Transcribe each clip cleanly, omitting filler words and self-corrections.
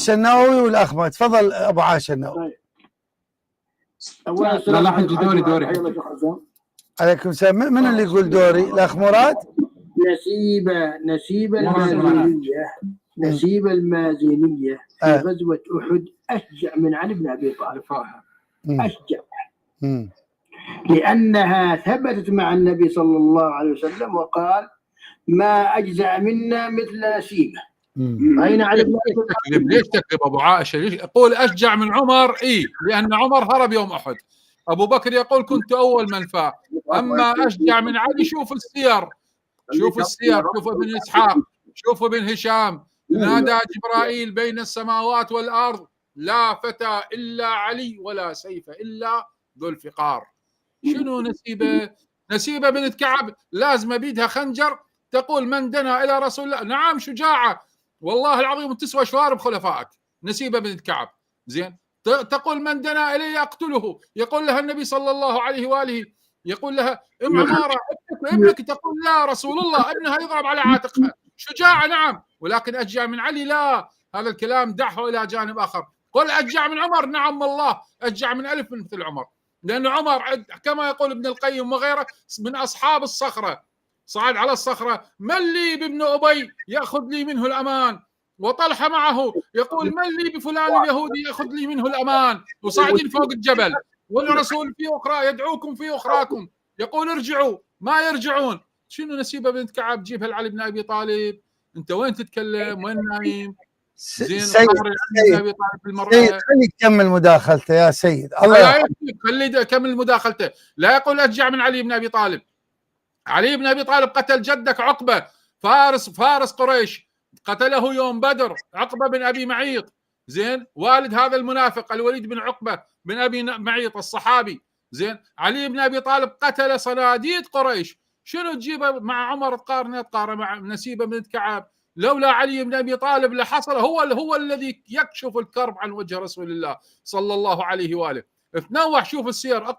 عاش النووي والأخ تفضل أبو عاش النووي. لا لا حجي دوري عليكم السلام. من اللي يقول دوري؟ الأخ مراد. نسيب المازنية في غزوة أحد أشجع من علي بن أبي طالب. أشجع لأنها ثبتت مع النبي صلى الله عليه وسلم وقال ما أجزع منا مثل نسيبه. أين علي بن أبي طالب؟ ليش تكذب أبو عائشة؟ ليش يقول أشجع من عمر؟ لأن عمر هرب يوم أحد. أبو بكر يقول كنت أول من فاء. أما أشجع من علي، شوف السير، شوف ابن إسحاق، شوف ابن هشام. نادى جبرائيل بين السماوات والأرض لا فتى إلا علي ولا سيف إلا ذو الفقار. شنو نسيبة؟ نسيبة بنت كعب لازم بيدها خنجر، تقول من دنا إلى رسول الله. نعم شجاعة والله العظيم تسوى شوارب خلفائك. نسيبة بنت كعب زين تقول من دنا إلي أقتله. يقول لها النبي صلى الله عليه وآله، يقول لها ام عمارة ابنك، تقول لا رسول الله ابنها يضرب على عاتقها. شجاعة نعم، ولكن أشجع من علي لا. هذا الكلام دعه إلى جانب آخر. قل أشجع من عمر، نعم والله أشجع من ألف من مثل عمر، لأن عمر كما يقول ابن القيم وغيره من أصحاب الصخرة. صعد على الصخرة، من لي بابن أبي يأخذ لي منه الأمان، وطلحة معه يقول من لي بفلان اليهودي يأخذ لي منه الأمان، وصاعدين فوق الجبل، والرسول في أخرى يدعوكم في أخراكم، يقول ارجعوا ما يرجعون. شنو نسيبة بنت كعب جيبها لعلي بن أبي طالب؟ أنت وين تتكلم؟ وين نايم؟ زين سيد خليك كمل مداخلته يا سيد. الله خلي كمل مداخلته. لا يقول أشجع من علي بن أبي طالب. علي بن أبي طالب قتل جدك عقبة، فارس قريش، قتله يوم بدر عقبة بن أبي معيط، زين والد هذا المنافق الوليد بن عقبة بن أبي معيط الصحابي. زين علي بن أبي طالب قتل صناديد قريش. شنو تجيبه مع عمر تقارن مع نسيبة بنت كعب؟ لولا علي بن أبي طالب لحصل هو الذي يكشف الكرب عن وجه رسول الله صلى الله عليه وآله. تنوح، شوف السير،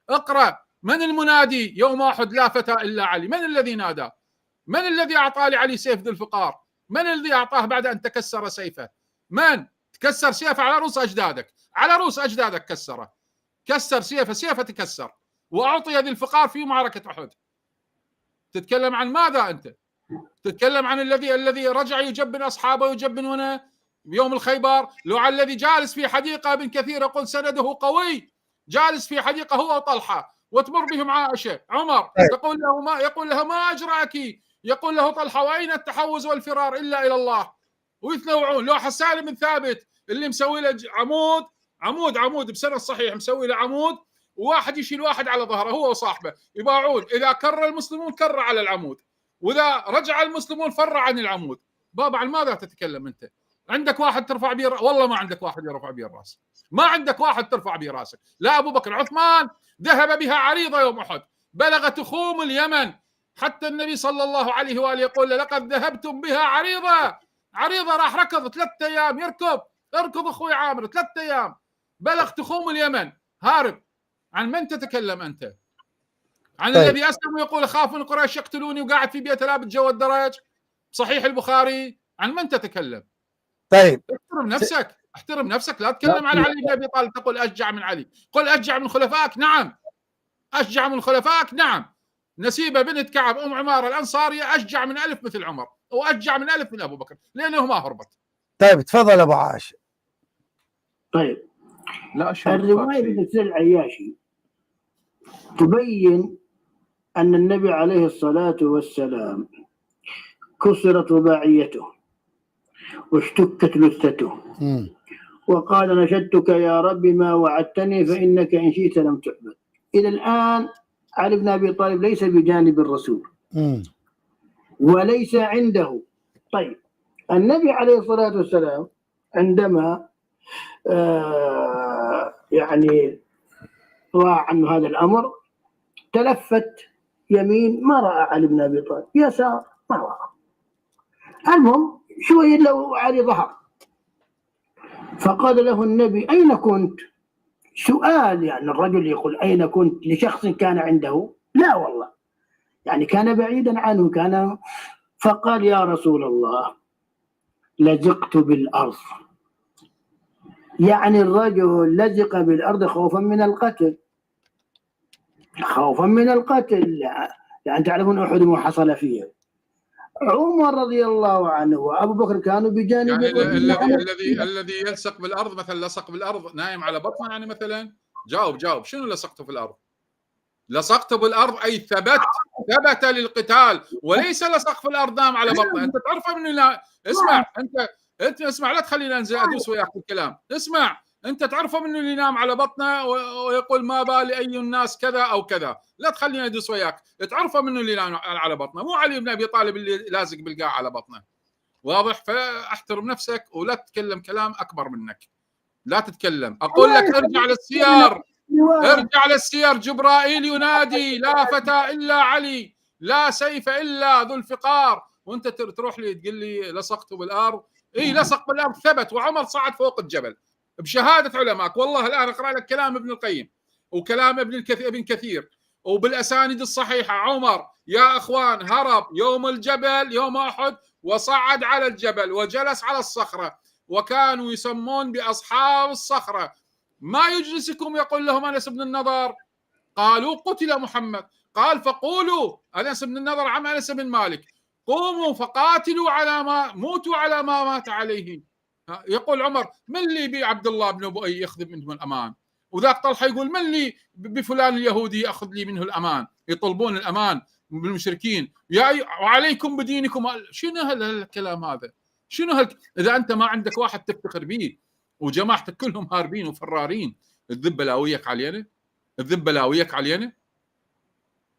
اقرأ من المنادي يوم أحد لا فتى إلا علي؟ من الذي نادى؟ من الذي أعطى لعلي سيف ذو الفقار؟ من الذي أعطاه بعد أن تكسر سيفه؟ من تكسر سيفه على رؤوس أجدادك؟ على رؤوس أجدادك كسره، كسر سيفه تكسر، وأعطي ذي الفقار في معركة أحد. تتكلم عن ماذا أنت؟ تتكلم عن الذي رجع يجبن أصحابه يجبنونه يوم الخيبر. لو على الذي جالس في حديقة ابن كثير يقول سنده قوي، جالس في حديقة هو وطلحة، وتمر بهم عائشة عمر، يقول لها ما أجرأك؟ يقول له طلحة وأين التحوز والفرار إلا إلى الله؟ ويتنوعون. لو حسان بن ثابت اللي مسوي له عمود بسنة الصحيح، مسوي له عمود وواحد يشيل واحد على ظهره هو وصاحبه، يباعون. إذا كر المسلمون كر على العمود، وإذا رجع المسلمون فر عن العمود. بابا عن ماذا تتكلم أنت؟ عندك واحد ترفع به؟ والله ما عندك واحد يرفع به الراس، ما عندك واحد ترفع به راسك. لا أبو بكر، عثمان ذهب بها عريضة يوم أحد، بلغت تخوم اليمن، حتى النبي صلى الله عليه وآله يقول لقد ذهبتم بها عريضة راح ركض 3 أيام اركض أخوي عامر 3 أيام، بلغ تخوم اليمن هارب. عن من تتكلم أنت؟ عن الذي أسلم ويقول أخاف من قريش يقتلوني وقاعد في بيت لابد جو الدرج، صحيح البخاري. عن من تتكلم؟ طيب احترم نفسك، لا تتكلم على علي بن أبي طالب تقول أشجع من علي. قل أشجع من خلفائك، نعم أشجع من خلفائك، نعم. نسيبة بنت كعب أم عمارة الأنصارية أشجع من ألف مثل عمر، وأشجع من ألف من أبو بكر، لأنه ما هربت. طيب تفضل أبو عاش. طيب الرواية للسيد العياشي تبين أن النبي عليه الصلاة والسلام كسرت رباعيته واشتكت لثته وقال نشدتك يا رب ما وعدتني فإنك إن شئت لم تعبد. إلى الآن علي بن أبي طالب ليس بجانب الرسول وليس عنده. طيب النبي عليه الصلاة والسلام عندما يعني رأى عنه هذا الأمر تلفت يمين ما رأى علي بن أبي طالب، يسار ما رأى. المهم شوية لو علي ظهر، فقال له النبي أين كنت؟ سؤال، يعني الرجل يقول أين كنت لشخص كان عنده؟ لا والله، يعني كان بعيدا عنه، فقال يا رسول الله لزقت بالأرض يعني الرجل لزق بالأرض خوفا من القتل، خوفا من القتل، يعني تعرفون أحد ما حصل فيه. عمر رضي الله عنه وأبو بكر كانوا بجانب يعني الرجل. الذي يلصق بالارض، مثلا لصق بالارض نايم على بطنه، يعني مثلا جاوب شنو لصقته في الارض؟ لصقته بالارض اي ثبت للقتال، وليس لصق في الارض نام على بطنه. انت تعرف من لا اسمع، انت اسمع، لا تخليني انزل ادوس وياك في الكلام. اسمع، انت تعرفه من اللي ينام على بطنه ويقول ما بالي اي الناس كذا او كذا، لا تخليني ادوس وياك. تعرفه من اللي ينام على بطنه، مو علي بن ابي طالب اللي لازق بالقاع على بطنه. واضح؟ فاحترم نفسك ولا تتكلم كلام اكبر منك، لا تتكلم. اقول لك ارجع للسيار، ارجع للسير. جبرائيل ينادي لا فتى الا علي، لا سيف الا ذو الفقار، وانت تروح لي تقول لي لصقته بالارض. اي لصق بالارض ثبت، وعمر صعد فوق الجبل بشهاده علماء. والله الان اقرا لك كلام ابن القيم وكلام ابن كثير وبالاسانيد الصحيحه. عمر يا اخوان هرب يوم الجبل، يوم احد، وصعد على الجبل وجلس على الصخره، وكانوا يسمون باصحاب الصخره. ما يجلسكم يقول لهم انس بن النضر، قالوا قتل محمد، قال فقولوا انس بن النضر عم انس بن مالك، قوموا فقاتلوا على ما موتوا على ما مات عليه. يقول عمر من لي بعبد الله بن ابي ياخذ منه الامان؟ وذاك طلحه يقول من لي بفلان اليهودي ياخذ لي منه الامان؟ يطلبون الامان بالمشركين. يا وعليكم بدينكم. شنو هالكلام هذا؟ شنو اذا انت ما عندك واحد تفتخر به وجماعتك كلهم هاربين وفرارين، الذبه لاويك علينا، الذبه لاويك علينا.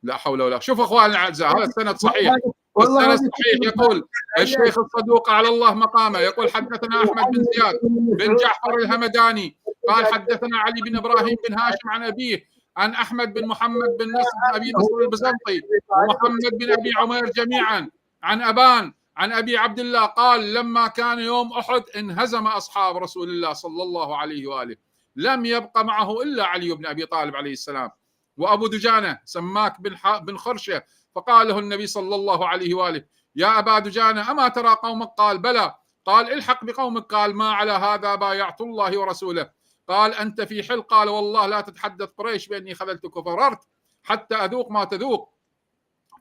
لا حول ولا. شوف اخواني الاعزاء، هذا السند صحيح، السند صحيح. يقول الشيخ الصدوق على الله مقامه، يقول حدثنا احمد بن زياد بن جعفر الهمداني قال حدثنا علي بن ابراهيم بن هاشم عن ابيه عن احمد بن محمد بن نصر بن ابي نصر البزنطي ومحمد بن ابي عمير جميعا عن ابان عن ابي عبد الله قال لما كان يوم احد انهزم اصحاب رسول الله صلى الله عليه واله، لم يبق معه الا علي بن ابي طالب عليه السلام. وابو دجانه سماك بن خرشه، فقال له النبي صلى الله عليه واله يا ابا دجانه اما ترى قومك؟ قال بلى. قال الحق بقومك. قال ما على هذا بايعت الله ورسوله. قال انت في حل؟ قال والله لا تتحدث قريش باني خذلتك وفررت حتى اذوق ما تذوق.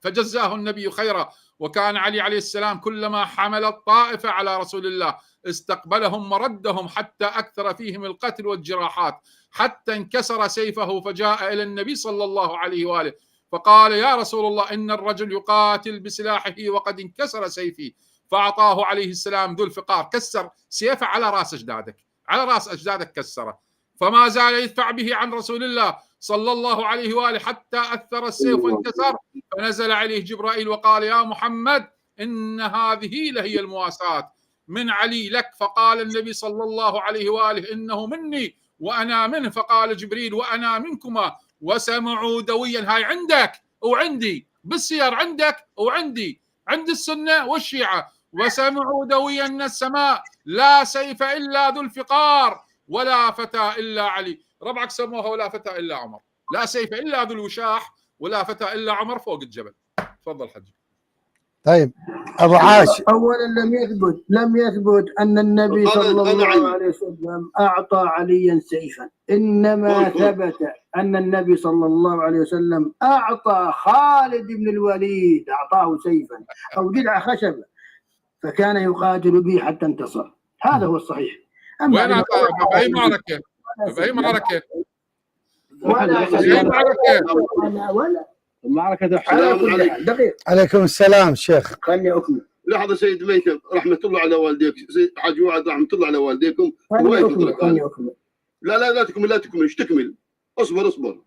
فجزاه النبي خيرا. وكان علي عليه السلام كلما حمل الطائفة على رسول الله استقبلهم وردهم حتى أكثر فيهم القتل والجراحات، حتى انكسر سيفه فجاء إلى النبي صلى الله عليه وآله فقال يا رسول الله إن الرجل يقاتل بسلاحه وقد انكسر سيفي. فأعطاه عليه السلام ذو الفقار، كسر سيفه على رأس أجدادك، على رأس أجدادك كسره. فما زال يدفع به عن رسول الله صلى الله عليه وآله حتى أثر السيف وانكسر. فنزل عليه جبرائيل وقال يا محمد إن هذه لهي المواساة من علي لك. فقال النبي صلى الله عليه وآله إنه مني وأنا منه. فقال جبريل وأنا منكما. وسمعوا دويا، هاي عندك وعندي بالسير، عندك وعندي، عند السنة والشيعة. وسمعوا دويا من السماء لا سيف إلا ذو الفقار ولا فتى إلا علي. ربعك سموها ولا فتى إلا عمر، لا سيف إلا ذو الوشاح ولا فتى إلا عمر فوق الجبل. تفضل حجي. طيب أبو عاش، أولا لم يثبت أن النبي صلى الله عليه وسلم أعطى عليا سيفا، إنما ثبت أن النبي صلى الله عليه وسلم أعطى خالد بن الوليد، أعطاه سيفا أو جذع خشبة فكان يقاتل به حتى انتصر. هذا هو الصحيح. وين أعطاه؟ بأي معركة؟ بأي معركة؟ ولا معركة دقيق. عليكم السلام شيخ. خلني أكمل. لحظة سيد ميثم رحمة الله على والديك، حاج وعد رحمة الله على والديكم. خلني أكمل. لا تكمل ايش تكمل؟ اصبر.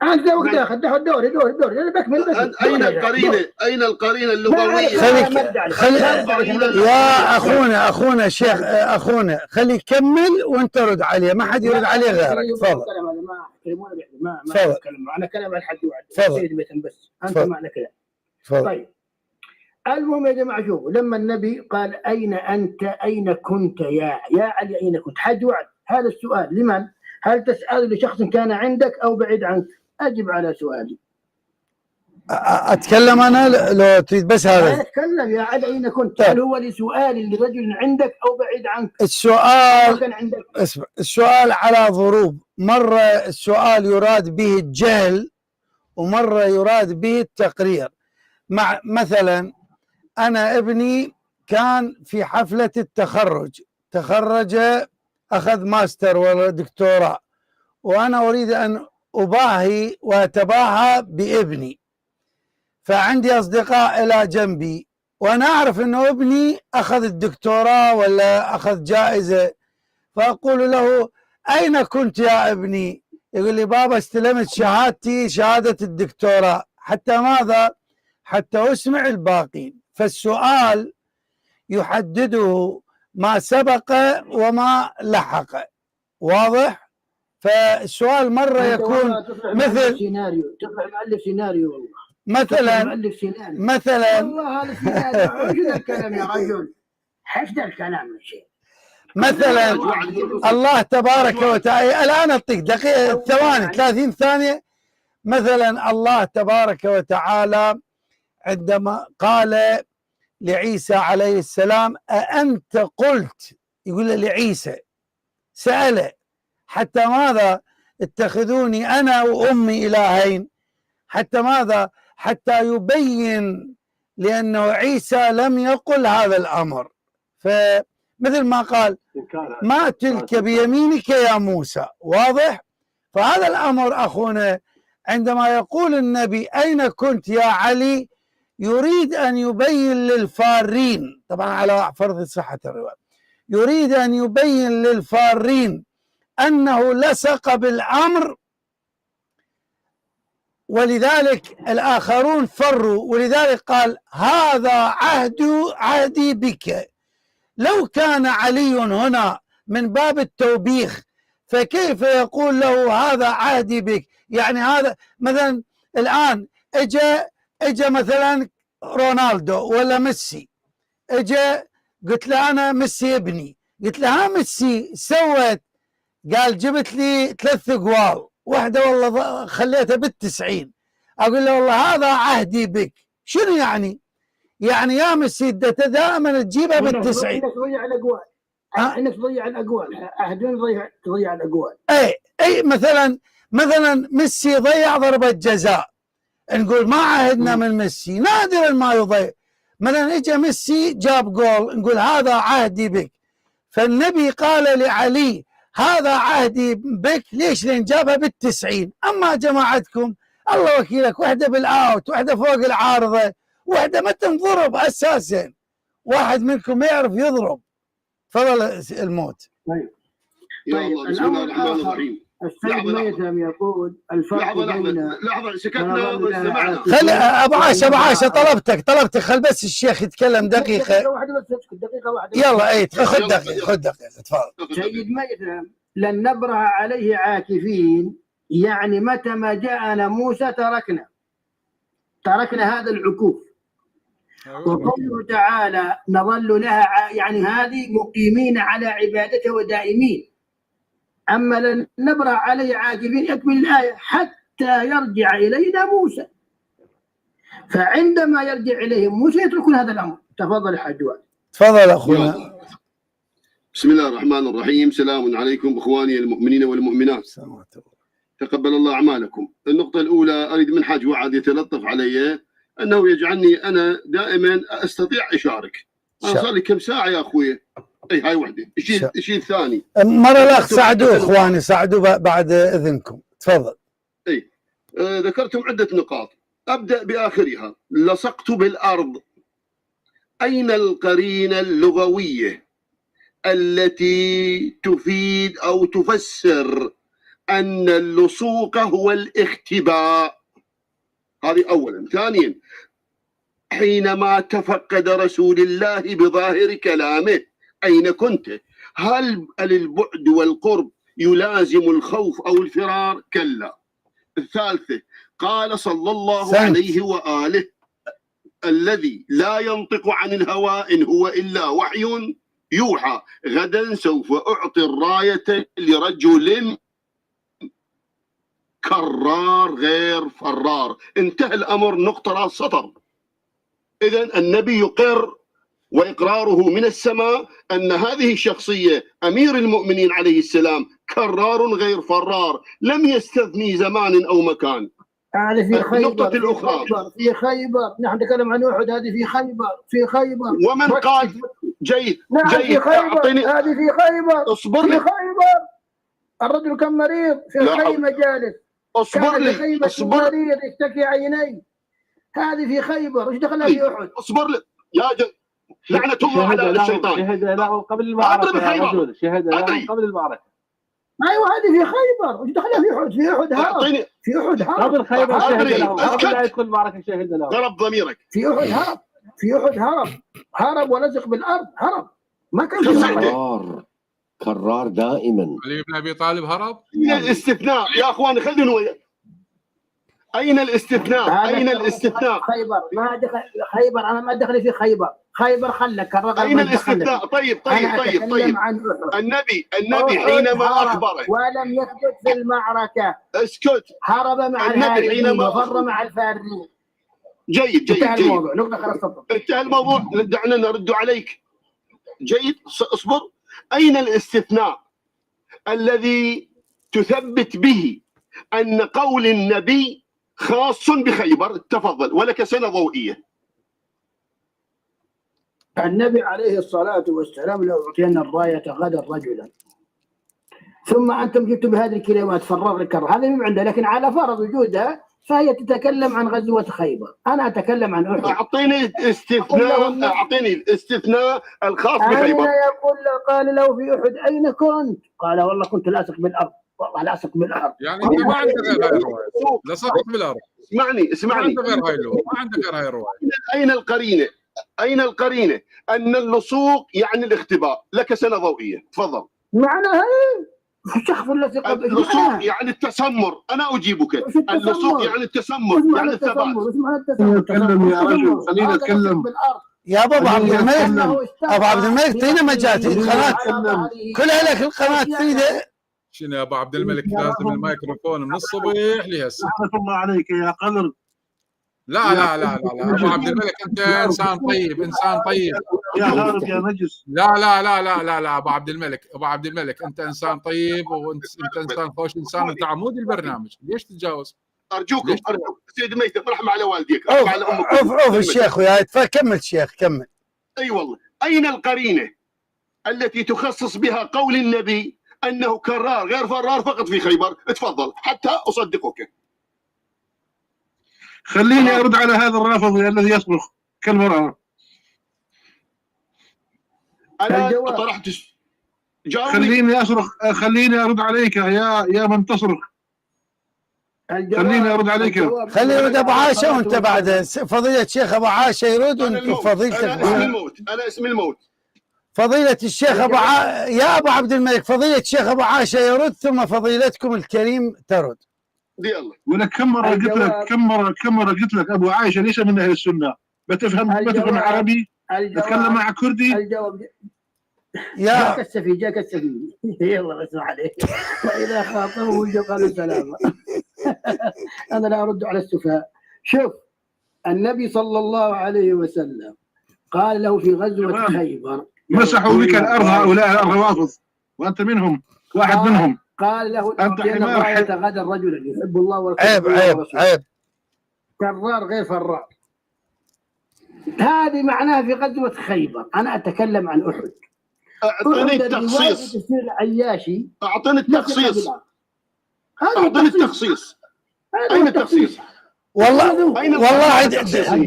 أنت وقت داخل دوري أنا بكمل. أين القرينة اللغوية؟ يا أخونا شيخ، أخونا خلي يكمل وأنت رد عليه، ما حد يرد عليه غيرك. تفضل. ما أتكلم، أنا كلام عن حد وعد سيد ميثم بس، أنت معنى كلام. طيب المهم يا جماعة شوفوا، لما النبي قال أين أنت أين كنت يا علي أين كنت؟ حد وعد. هذا السؤال لمن؟ هل تسأل لشخص كان عندك أو بعيد عنك؟ أجب على سؤالي. اتكلم انا لو تريد بس هذا اتكلم يا علي اين كنت؟ هل هو لسؤال لرجل عندك او بعيد عنك؟ السؤال كان عندك. اسمع، السؤال على ضروب، مرة السؤال يراد به الجهل ومرة يراد به التقرير. مع مثلا أنا ابني كان في حفلة التخرج، تخرج أخذ ماستر ولا دكتوراه، وأنا أريد أن أباهي وأتباهى بابني، فعندي أصدقاء إلى جنبي وأنا أعرف أنه ابني أخذ الدكتوراه ولا أخذ جائزة، فأقول له أين كنت يا ابني؟ يقول لي بابا استلمت شهادتي، شهادة الدكتوراه. حتى ماذا؟ حتى أسمع الباقين. فالسؤال يحدده ما سبق وما لحق، واضح؟ فالسؤال مرة يكون مثل سيناريو، تطلع مؤلف سيناريو والله، مثلا والله هذا سيناريو. ايش ذا الكلام يا رجل؟ ايش ذا الكلام يا شيخ؟ مثلا الله تبارك وتعالى، الآن أعطيك دقيقة ثواني 30 ثانية. مثلا الله تبارك وتعالى عندما قال لعيسى عليه السلام أأنت قلت، يقول لعيسى سأله حتى ماذا اتخذوني أنا وأمي إلهين، حتى ماذا؟ حتى يبين لأنه عيسى لم يقل هذا الأمر. فمثل ما قال ما تلك بيمينك يا موسى، واضح؟ فهذا الأمر أخونا عندما يقول النبي أين كنت يا علي، يريد أن يبين للفارين، طبعا على فرض صحة الرواية، يريد أن يبين للفارين أنه لصق بالأمر، ولذلك الآخرون فروا، ولذلك قال هذا عهدي بك. لو كان علي هنا من باب التوبيخ فكيف يقول له هذا عهدي بك؟ يعني هذا مثلا الآن اجى مثلا رونالدو ولا ميسي، اجى قلت له أنا ميسي ابني، قلت له ها ميسي سوت، قال جبت لي 3 أقوال، واحدة والله خليتها بال90، أقول له والله هذا عهدي بك. شنو يعني؟ يعني يا ميسي دائما تجيبها بال90. انك تضيع الاقوال، انك تضيع الاقوال، عهدين تضيع الاقوال. اي مثلا ميسي ضيع ضربة جزاء، نقول ما عهدنا من ميسي، نادرا ما يضيع. مثلا اجى ميسي جاب جول، نقول هذا عهدي بك. فالنبي قال لعلي هذا عهدي بك، ليش؟ لان جابها بال90. اما جماعتكم الله وكيلك، واحده بالاوت، واحده فوق العارضه، واحده ما تنضرب اساسا، واحد منكم ما يعرف يضرب. تفضل الموت. طيب يا الله، بسم الله الرحمن الرحيم. السيد ميثم يقول الفرق بين لحظة سكتنا واستمعنا. خلي ابو عاشه طلبتك خل بس الشيخ يتكلم دقيقه. دقيقة واحدة بس، دقيقة واحدة. يلا خذ دقيقه تفضل. سيد ميثم لن نبرح عليه عاكفين، يعني متى ما جاءنا موسى تركنا هذا العكوف. وقوله تعالى نظل لها، يعني هذه مقيمين على عبادته ودائمين. أما لن نبرح عليه عاكفين، يكمل الآية حتى يرجع إلينا موسى. فعندما يرجع إليهم موسى يتركون هذا الأمر. تفضل حاج وائل. تفضل أخونا. بسم الله الرحمن الرحيم. سلام عليكم إخواني المؤمنين والمؤمنات، تقبل الله أعمالكم. النقطة الأولى أريد من حاج وعد يتلطف علي، أنه يجعلني أنا دائما أستطيع أشارك. أنا صار لي كم ساعة يا أخوي. أي هاي وحدة. الشيء الثاني مرة الأخ ساعدوه إخواني، ساعدوه بعد إذنكم. تفضل. أي ذكرتم عدة نقاط، أبدأ بآخرها. لصقت بالأرض، أين القرينة اللغوية التي تفيد أو تفسر أن اللصوق هو الاختباء؟ هذه أولا. ثانيا، حينما تفقد رسول الله بظاهر كلامه أين كنت؟ هل البعد والقرب يلازم الخوف أو الفرار؟ كلا. الثالثة، قال صلى الله عليه وآله الذي لا ينطق عن الهوى إن هو إلا وحي يوحى. غدا سوف أعطي الراية لرجل كرار غير فرار. انتهى الأمر، نقطة راس سطر. إذن النبي يقر، وإقراره من السماء أن هذه الشخصية أمير المؤمنين عليه السلام كرار غير فرار، لم يستثني زمان أو مكان. هذه في خيبر. النقطة الأخرى في خيبر، نحن نتكلم عن أحد، هذه في خيبر. في خيبر ومن قال جيد نعم جيد في خيبر، أعطيني هذه في خيبر. اصبر في لي خيبر الرجل كان مريض في لا الخيمة جالس، اصبر كان في لي خيمة اصبر مريض يشتكي عينيه. هذه في خيبر، ايش دخلها في أحد؟ اصبر لي لعنة الله على الشيطان. شهد له قبل المعركة يا رجل، شهد له قبل المعركة. ايوه هذه في خيبر، ايش دخلها في أحد؟ في أحد هرب. أعطيني في أحد هرب قبل خيبر شهد له، قبل أسكت. لا يدخل المعركة شهد له. ضرب ضميرك. في أحد هرب. في أحد هرب ولزق بالأرض، هرب، ما كان في معركة. كرار دائما. علي بن ابي طالب هرب. أين الاستثناء يا اخوان؟ خلينا وياك. اين الاستثناء؟ اين الاستثناء؟ خيبر ما دخل خيبر، انا ما دخلي في خيبر. خيبر خلك الرجل. اين الاستثناء؟ طيب النبي حينما اخبره ولم يثبت في المعركة. اسكت. هرب مع الهاربين وفر مع الفارين. جيد انتهى الموضوع. نقطة خلاص. انتهى الموضوع، دعنا نرد عليك. جيد، اصبر. أين الاستثناء الذي تثبت به أن قول النبي خاص بخيبر؟ تفضل، ولك سنة ضوئية. النبي عليه الصلاة والسلام لو أعطينا الراية غدا رجلا، ثم أنتم جئتم بهذه الكلمات فرار الكرة، هذا من عنده، لكن على فرض وجودها فهي تتكلم عن غزوة خيبر. أنا أتكلم عن أحد. أعطيني استثناء، أعطيني الاستثناء الخاص بخيبر. أين يقول قال له في أحد أين كنت؟ قال والله كنت لاصق بالأرض، والله لاصق بالأرض. يعني أنت ما عندك غير هاي الرواية، لصقت بالأرض. اسمعني. ما عندك غير هاي اللغة، ما عندك غير هاي الرواية. أين القرينة؟ أن اللصوق يعني الاختباء. لك سنة ضوئية، تفضل. معناها إيه؟ الشخص الذي قبل اللصوق يعني التسمر. أنا أجيبك. اللصوق يعني التسمر، يعني الثبات. تكلم يا رجل، خلينا نتكلم. يا ابو عبد الملك، ابو عبد الملك تينا مجال القناه كلها لك، القناه تريده. شنو يا ابو عبد الملك؟ لازم الميكروفون من الصبح لهسه. رحمة الله عليك يا قدر. لا ابو عبد الملك انت انسان طيب، انسان طيب يا هارب يا نجس. لا ابو عبد الملك انت انسان طيب، وانت انسان خوش انسان، انت عمود البرنامج، ليش تتجاوز؟ ارجوكم سيد ميتم، رحمه على والديك، رحمه على امك. اوف الشيخ وياي، كمل شيخ كمل. اي والله. اين القرينه التي تخصص بها قول النبي انه كرار غير فرار فقط في خيبر؟ تفضل حتى اصدقك. خليني ارد على هذا الرافضي الذي يصرخ كالمرأة. انا طرحت خليني ارد عليك يا من تصرخ. خليني ارد عليك. خلي يرد ابو عاشه، وانت بعد فضيله الشيخ ابو عاشه يرد، وانت فضيلتك. انا اسم الموت. فضيله الشيخ يا ابو عبد الملك، فضيله الشيخ ابو عاشه يرد، ثم فضيلتكم الكريم ترد. يلا. ولك كم مرة قلت لك ابو عايشه ليس من اهل السنه. بتفهم عربي، تتكلم مع كردي. الجواب يا جاك السفي يلا اسمع عليك. واذا خاطبه قالوا سلاما. انا لا ارد على السفهاء. شوف، النبي صلى الله عليه وسلم قال له في غزوه خيبر، مسحوا بك الارض هؤلاء الروافض وانت منهم، واحد منهم. قال له انت حمار غدا الرجل يحب الله ورسوله. عيب كرار غير فرار. هذه معناها في غزوه خيبر. انا اتكلم عن احد. اعطني التخصيص. اعطني التخصيص. اين التخصيص؟ والله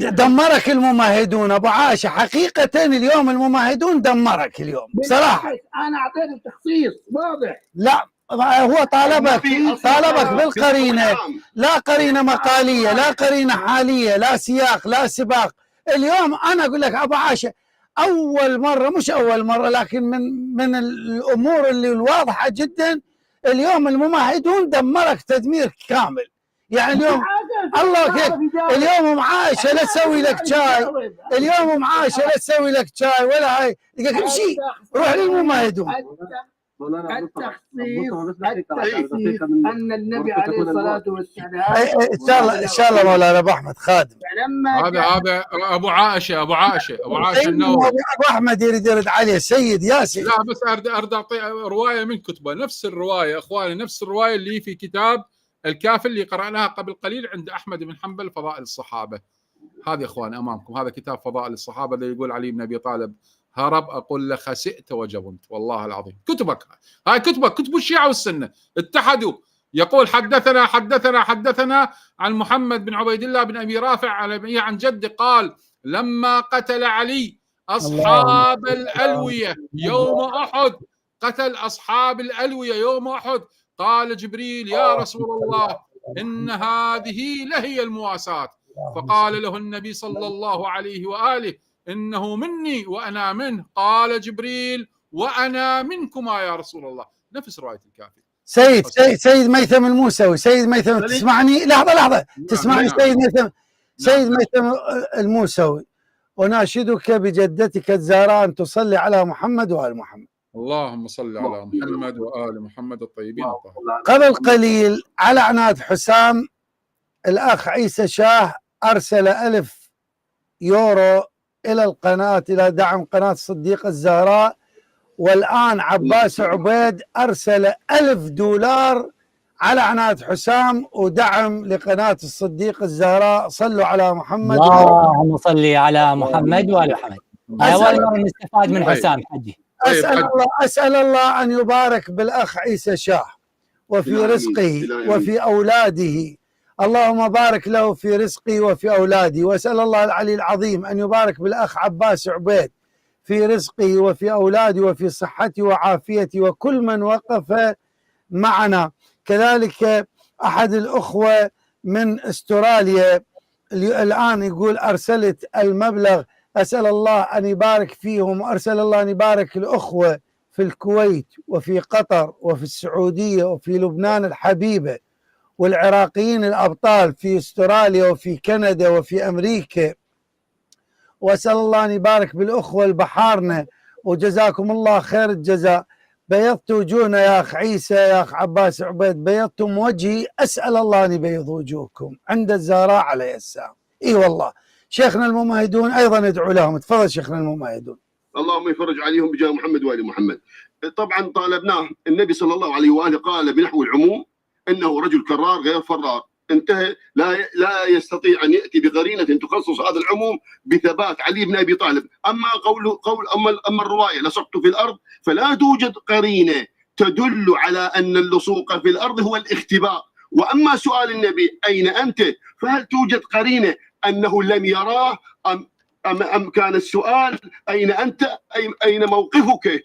دمرك الممهدون ابو عاشه، حقيقه اليوم الممهدون دمرك اليوم بصراحه. انا اعطيته التخصيص واضح. لا، هو طالبك بالقرينه، لا قرينه مقاليه، لا قرينه حاليه، لا سياق، لا سباق. اليوم انا اقول لك ابو عاشه، اول مره، مش اول مره، لكن من الامور اللي الواضحه جدا، اليوم الممهدون دمرك تدمير كامل. يعني اليوم الله كيف، اليوم معاشه لا تسوي لك شاي، اليوم معاشه لا تسوي لك شاي ولا هاي، امشي روح للممهدون. التخصيص أن النبي عليه الصلاة والسلام إن شاء الله مولانا أبو أحمد خادم. هذا أبو عائشة النووي. أبو أحمد يريد يرد عليه سيد ياسين. لا بس أرد أعطي رواية من كتبه، نفس الرواية أخواني، نفس الرواية اللي في كتاب الكافي اللي قرأناها قبل قليل عند أحمد بن حنبل، فضائل الصحابة. هذه أخواني أمامكم، هذا كتاب فضائل الصحابة اللي يقول علي بن أبي طالب هرب أقول له خسئت وجبنت، والله العظيم كتبك هاي كتبك، كتب الشيعة والسنة اتحدوا. يقول حدثنا عن محمد بن عبيد الله بن أبي رافع عن جد قال لما قتل علي أصحاب الألوية يوم أحد، قتل أصحاب الألوية يوم أحد، قال جبريل يا رسول الله إن هذه لهي المواساة، فقال له النبي صلى الله عليه وآله إنه مني وأنا منه، قال جبريل وأنا منكما يا رسول الله. نفس رواية الكافي. سيد ميثم الموسوي، سيد ميثم تسمعني؟ لحظة تسمعني سيد ميثم الموسوي، أناشدك بجدتك الزهراء أن تصلي على محمد وآل محمد. اللهم صل على محمد وآل محمد الطيبين الطاهرين. قبل قليل على عناد حسام الأخ عيسى شاه أرسل 1000 يورو إلى القناة، إلى دعم قناة الصديقة الزهراء، والآن عباس عبيد أرسل 1000 دولار على عناد حسام ودعم لقناة الصديقة الزهراء. صلوا على محمد. اللهم صل على محمد وآل محمد. أول مرة نستفاد من حسام حجي. أسأل الله أن يبارك بالأخ عيسى شاه وفي رزقه وفي أولاده، اللهم بارك له في رزقي وفي أولادي. وأسأل الله العلي العظيم أن يبارك بالأخ عباس عبيد في رزقه وفي أولادي وفي صحتي وعافيتي وكل من وقف معنا. كذلك أحد الأخوة من أستراليا الآن يقول أرسلت المبلغ، أسأل الله أن يبارك فيهم، وأرسل الله أن يبارك الأخوة في الكويت وفي قطر وفي السعودية وفي لبنان الحبيبة، والعراقيين الأبطال في أستراليا وفي كندا وفي أمريكا. وأسأل الله أن يبارك بالأخوة البحارنا، وجزاكم الله خير الجزاء. بيضت وجوهنا يا أخ عيسى، يا أخ عباس عبيد، بيضتم وجهي، أسأل الله أن يبيض وجوهكم عند الزهراء عليه السلام. إي والله. شيخنا الممهدون أيضا ندعو لهم. تفضل شيخنا الممهدون. اللهم يفرج عليهم بجاه محمد وآل محمد. طبعا طالبناه، النبي صلى الله عليه وآله قال بنحو العموم إنه رجل كرار غير فرار، انتهى. لا يستطيع أن يأتي بقرينة تخصص هذا العموم بثبات علي بن أبي طالب. أما أما الرواية لصقت في الأرض، فلا توجد قرينة تدل على أن اللصوق في الأرض هو الاختباء. وأما سؤال النبي أين أنت، فهل توجد قرينة أنه لم يراه أم كان السؤال أين أنت، أين موقفك؟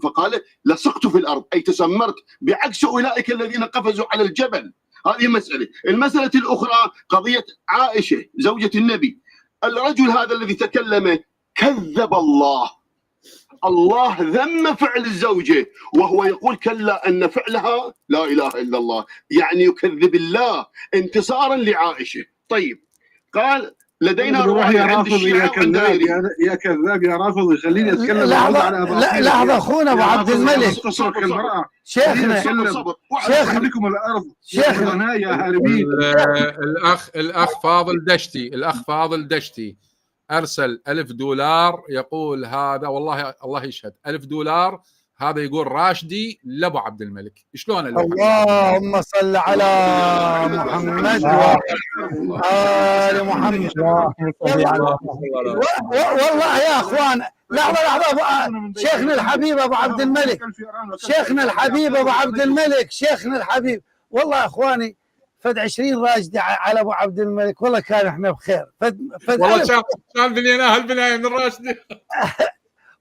فقال لصقت في الأرض، أي تسمرت، بعكس أولئك الذين قفزوا على الجبل. هذه مسألة. المسألة الأخرى قضية عائشة زوجة النبي. الرجل هذا الذي تكلم كذب الله ذم فعل الزوجة، وهو يقول كلا أن فعلها لا إله إلا الله، يعني يكذب الله انتصارا لعائشة. طيب قال لدينا رواية عند الشيعة وعند غيرهم. يا كذاب يا رافضي، خليني اتكلم. لحظة اخونا ابو عبد الملك، شيخنا لكم الارض شيخنا يا هاربين. الاخ فاضل دشتي ارسل 1000 دولار، يقول هذا والله الله يشهد 1000 دولار، هذا يقول راشدي لابو عبد الملك. شلون اللهم صل على محمد وآل محمد. والله يا اخوان، لحظه شيخنا الحبيب ابو عبد الملك، شيخنا الحبيب ابو عبد الملك، شيخنا الحبيب، والله يا اخواني فد 20 راشدي على ابو عبد الملك، والله كان احنا بخير. والله كان بنيناها البنايه من الراشدي.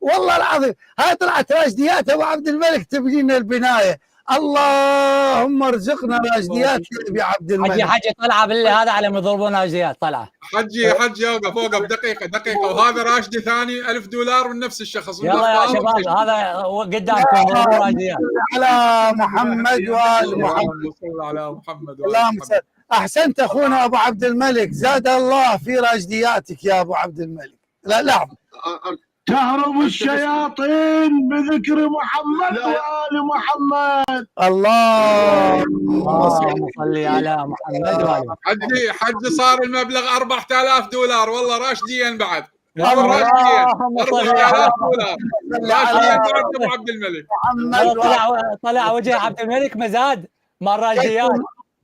والله العظيم هاي طلعت راشديات ابو عبد الملك تبني لنا البنايه. اللهم ارزقنا راشديات ابي عبد الملك. حجي طلعه باللي هذا على ما يضربون راشديات طلعه. حجي اوقف دقيقه، وهذا راشدي ثاني 1000 دولار من نفس الشخص. يلا يا شباب هذا قدامكم ضربوا راشديات. على محمد وآل محمد. صل على محمد. اللهم صل. احسنت اخونا ابو عبد الملك، زاد الله في راشدياتك يا ابو عبد الملك. لا تهرب الشياطين بذكر محمد وآل محمد. اللهم صل على محمد وآل محمد. حجي صار المبلغ $4000 والله راشديا بعد. اللهم صل على راشديا بعد ابو عبد الملك. طلع وجه عبد الملك مزاد مرة زياد.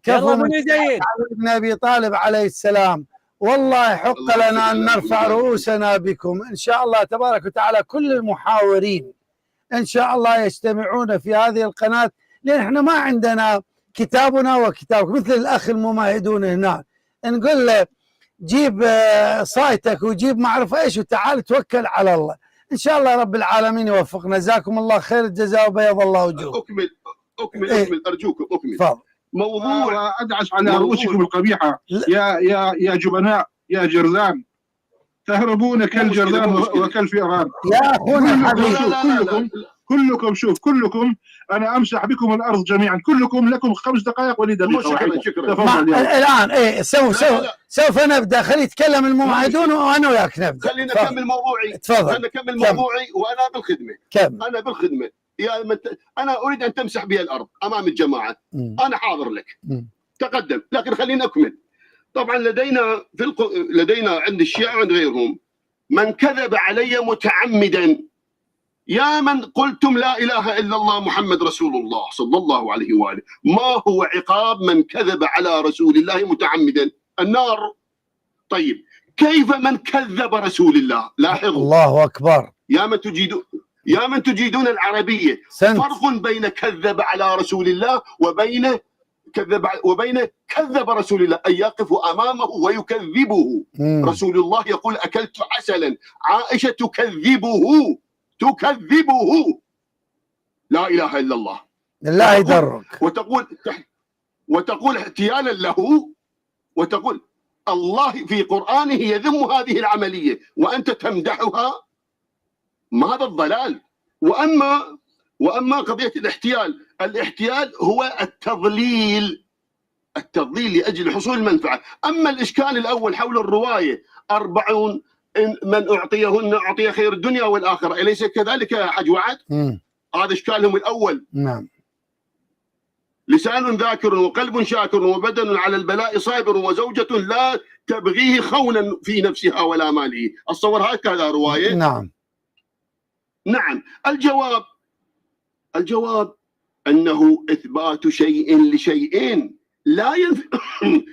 يلا من يزيد ابن ابي طالب عليه السلام. والله حق لنا ان نرفع رؤوسنا بكم ان شاء الله تبارك وتعالى. كل المحاورين ان شاء الله يجتمعون في هذه القناه، لان احنا ما عندنا كتابنا وكتابك مثل الاخ المماهدون هنا. نقول له جيب صايتك وجيب ما اعرف ايش وتعال توكل على الله. ان شاء الله رب العالمين يوفقنا. جزاكم الله خير الجزاء وبيض الله وجوهكم. اكمل ارجوكم اكمل. تفضل. موضوع ادعس على رؤوسكم القبيحه يا جبناء يا جرذان، تهربون كالجرذان وكالفئران. يا اخونا الحبيب كلكم انا امسح بكم الارض جميعا. كلكم لكم 5 دقائق ولي دقيقه. شكرا. الان سوف نبدا. خلي يتكلم المماهدون وانا وياك نبدا. خلينا نكمل موضوعي. تفضل. خلينا نكمل موضوعي وانا بالخدمه. انا بالخدمه. انا اريد ان تمسح بي الارض امام الجماعه. انا حاضر لك. تقدم. لكن خلينا نكمل. طبعا لدينا عند الشيعة وعند غيرهم من كذب علي متعمدا. يا من قلتم لا اله الا الله محمد رسول الله صلى الله عليه واله، ما هو عقاب من كذب على رسول الله متعمدا؟ النار. طيب كيف من كذب رسول الله؟ لاحظوا. الله اكبر. يا من تجيدون العربيه، فرق بين كذب على رسول الله وبين كذب رسول الله، أن يقف أمامه ويكذبه. رسول الله يقول أكلت عسلا، عائشة تكذبه لا إله إلا الله. الله يدرك. وتقول احتيالا له، وتقول الله في قرآنه يذم هذه العملية وأنت تمدحها. ما هذا الضلال. وأما قضية الاحتيال هو التضليل لأجل حصول المنفعة. أما الإشكال الأول حول الرواية 40 من أعطيهن أعطي خير الدنيا والآخرة، أليس كذلك يا حج وعد؟ هذا إشكالهم الأول. نعم. لسان ذاكر وقلب شاكر وبدن على البلاء صابر وزوجة لا تبغيه خونا في نفسها ولا ماله. أتصور هكذا رواية. نعم. الجواب أنه إثبات شيء لشيئين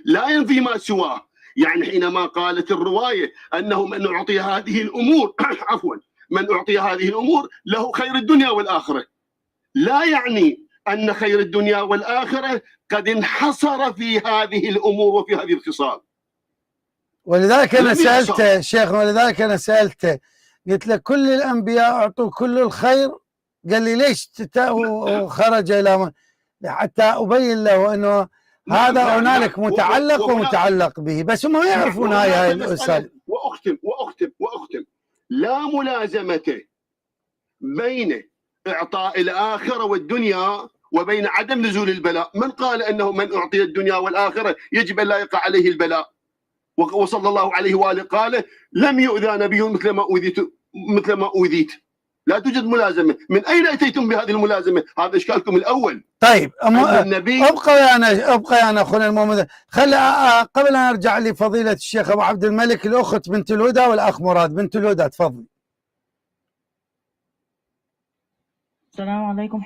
لا ينفي ما سواه. يعني حينما قالت الرواية أنه من أعطي هذه الأمور من أعطي هذه الأمور له خير الدنيا والآخرة، لا يعني أن خير الدنيا والآخرة قد انحصر في هذه الأمور وفي هذه الخصال. ولذلك أنا سألته شيخ، سألته قلت له كل الأنبياء أعطوا كل الخير، قال لي ليش خرج إلى حتى أبين له أنه هذا هنالك متعلق ومتعلق به، بس هم يعرفون هاي الأسئلة. وأختم لا ملازمة بين إعطاء الآخرة والدنيا وبين عدم نزول البلاء. من قال أنه من أعطي الدنيا والآخرة يجب أن لا يقع عليه البلاء؟ وصلى الله عليه وآله قال لم يؤذى نبي مثل ما أوذيت. لا توجد ملازمة. من أين أتيتم بهذه الملازمة؟ هذا إشكالكم الأول. طيب ابقى يا أخونا المؤمن. قبل أن أرجع لفضيلة الشيخ أبو عبد الملك، الأخت بنت الهدى والأخ مراد. بنت الهدى تفضل. السلام عليكم.